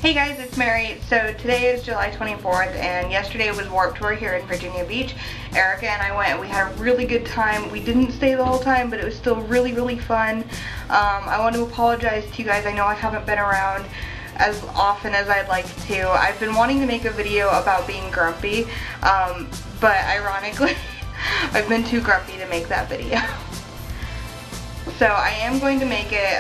Hey guys, it's Mary. So today is July 24th and yesterday was Warped Tour here in Virginia Beach. Erika and I went and we had a really good time. We didn't stay the whole time, but it was still really fun. I want to apologize to you guys. I know I haven't been around as often as I'd like to. I've been wanting to make a video about being grumpy, but ironically, I've been too grumpy to make that video. So I am going to make it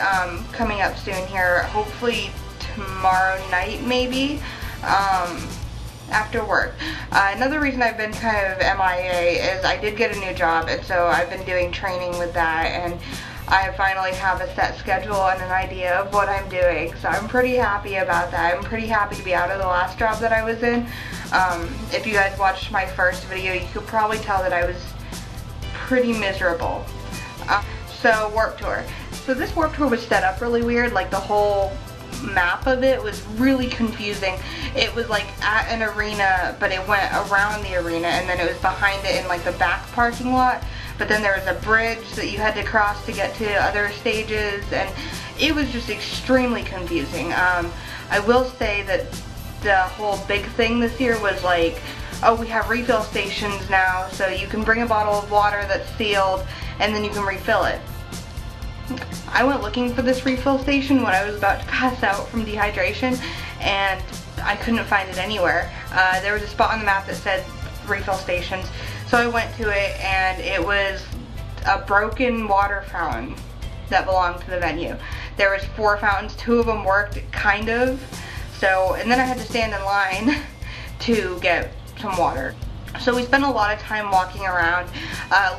coming up soon here, hopefully tomorrow night maybe, after work. Another reason I've been kind of MIA is I did get a new job, and so I've been doing training with that, and I finally have a set schedule and an idea of what I'm doing, so I'm pretty happy about that. I'm pretty happy to be out of the last job that I was in. If you guys watched my first video, you could probably tell that I was pretty miserable. So Warped Tour. So this Warped Tour was set up really weird, like the whole map of it was really confusing. It was like at an arena, but it went around the arena, and then it was behind it in like the back parking lot, but then there was a bridge that you had to cross to get to other stages, and it was just extremely confusing. I will say that the whole big thing this year was like, oh, we have refill stations now, so you can bring a bottle of water that's sealed and then you can refill it. I went looking for this refill station when I was about to pass out from dehydration, and I couldn't find it anywhere. There was a spot on the map that said refill stations, so I went to it, and it was a broken water fountain that belonged to the venue. There was 4 fountains, 2 of them worked, kind of, so, and then I had to stand in line to get some water. So we spent a lot of time walking around,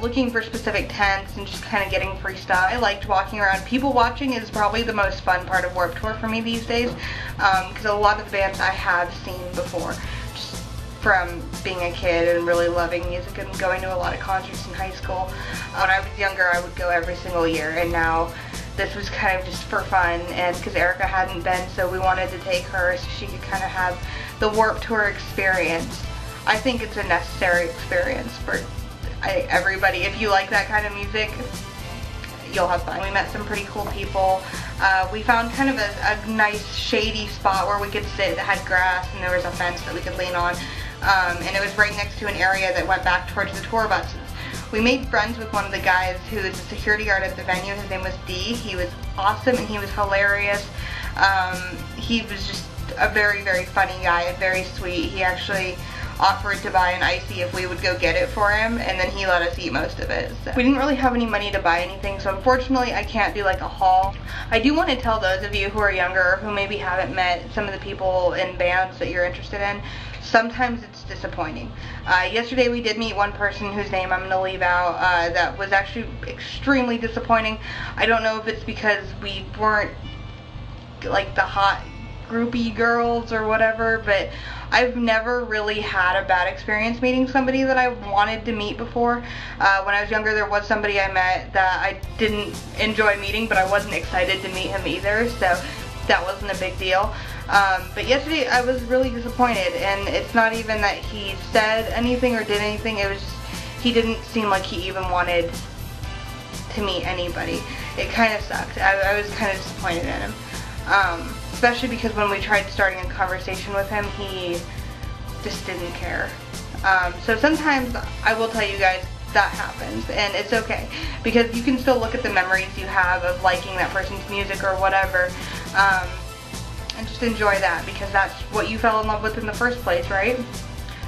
looking for specific tents and just kind of getting free stuff. I liked walking around. People watching is probably the most fun part of Warped Tour for me these days, because a lot of the bands I have seen before, just from being a kid and really loving music and going to a lot of concerts in high school. When I was younger, I would go every single year, and now this was kind of just for fun, and because Erika hadn't been, so we wanted to take her so she could kind of have the Warped Tour experience. I think it's a necessary experience for everybody. If you like that kind of music, you'll have fun. We met some pretty cool people. We found kind of a nice shady spot where we could sit that had grass, and there was a fence that we could lean on. And it was right next to an area that went back towards the tour buses. We made friends with one of the guys who is a security guard at the venue. His name was D. He was awesome and he was hilarious. He was just a very funny guy and very sweet. He actually offered to buy an icy if we would go get it for him, and then he let us eat most of it. So we didn't really have any money to buy anything, so unfortunately I can't do like a haul. I do want to tell those of you who are younger or who maybe haven't met some of the people in bands that you're interested in, sometimes it's disappointing. Yesterday we did meet one person whose name I'm going to leave out that was actually extremely disappointing. I don't know if it's because we weren't like the hot groupie girls or whatever, but I've never really had a bad experience meeting somebody that I wanted to meet before. When I was younger, there was somebody I met that I didn't enjoy meeting, but I wasn't excited to meet him either, so that wasn't a big deal. But yesterday I was really disappointed, and it's not even that he said anything or did anything, it was just, he didn't seem like he even wanted to meet anybody. It kind of sucked. I was kind of disappointed in him. Especially because when we tried starting a conversation with him, he just didn't care. So sometimes I will tell you guys that happens, and it's okay, because you can still look at the memories you have of liking that person's music or whatever, and just enjoy that, because that's what you fell in love with in the first place, right?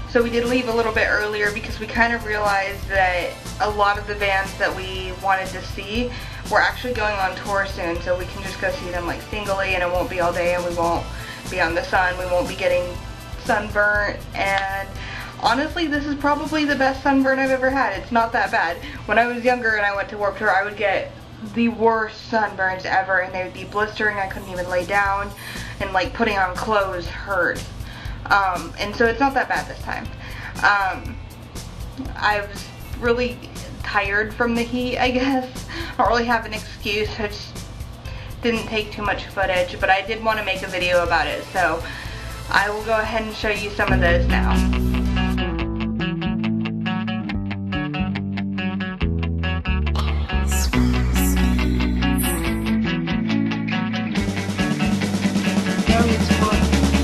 So we did leave a little bit earlier because we kind of realized that a lot of the bands that we wanted to see were actually going on tour soon, so we can just go see them like singly, and it won't be all day, and we won't be on the sun, we won't be getting sunburnt, and honestly this is probably the best sunburn I've ever had. It's not that bad. When I was younger and I went to Warped Tour, I would get the worst sunburns ever, and they would be blistering. I couldn't even lay down, and like putting on clothes hurt. And so it's not that bad this time. I was really tired from the heat, I guess. I don't really have an excuse. I just didn't take too much footage, but I did want to make a video about it, so I will go ahead and show you some of those now. It's fun.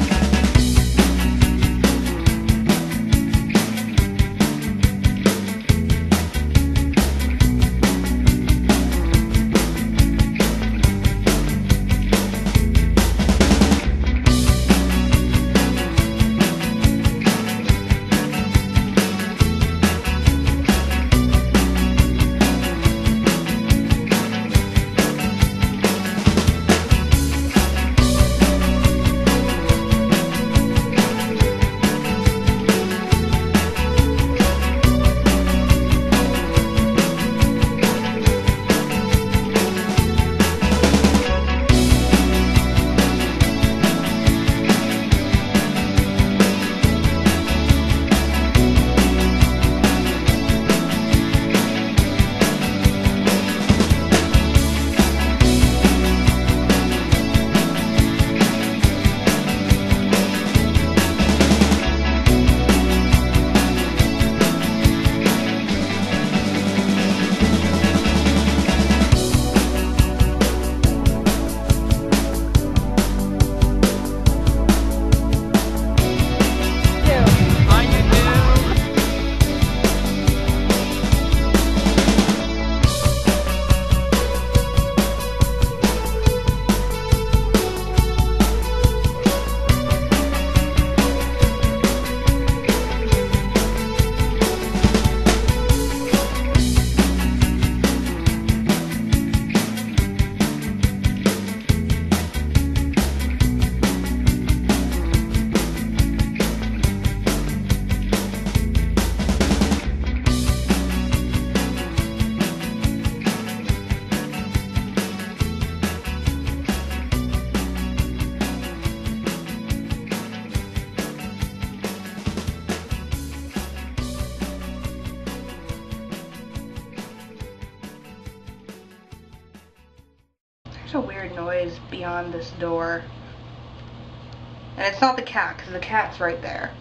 such a weird noise beyond this door. And it's not the cat, because the cat's right there.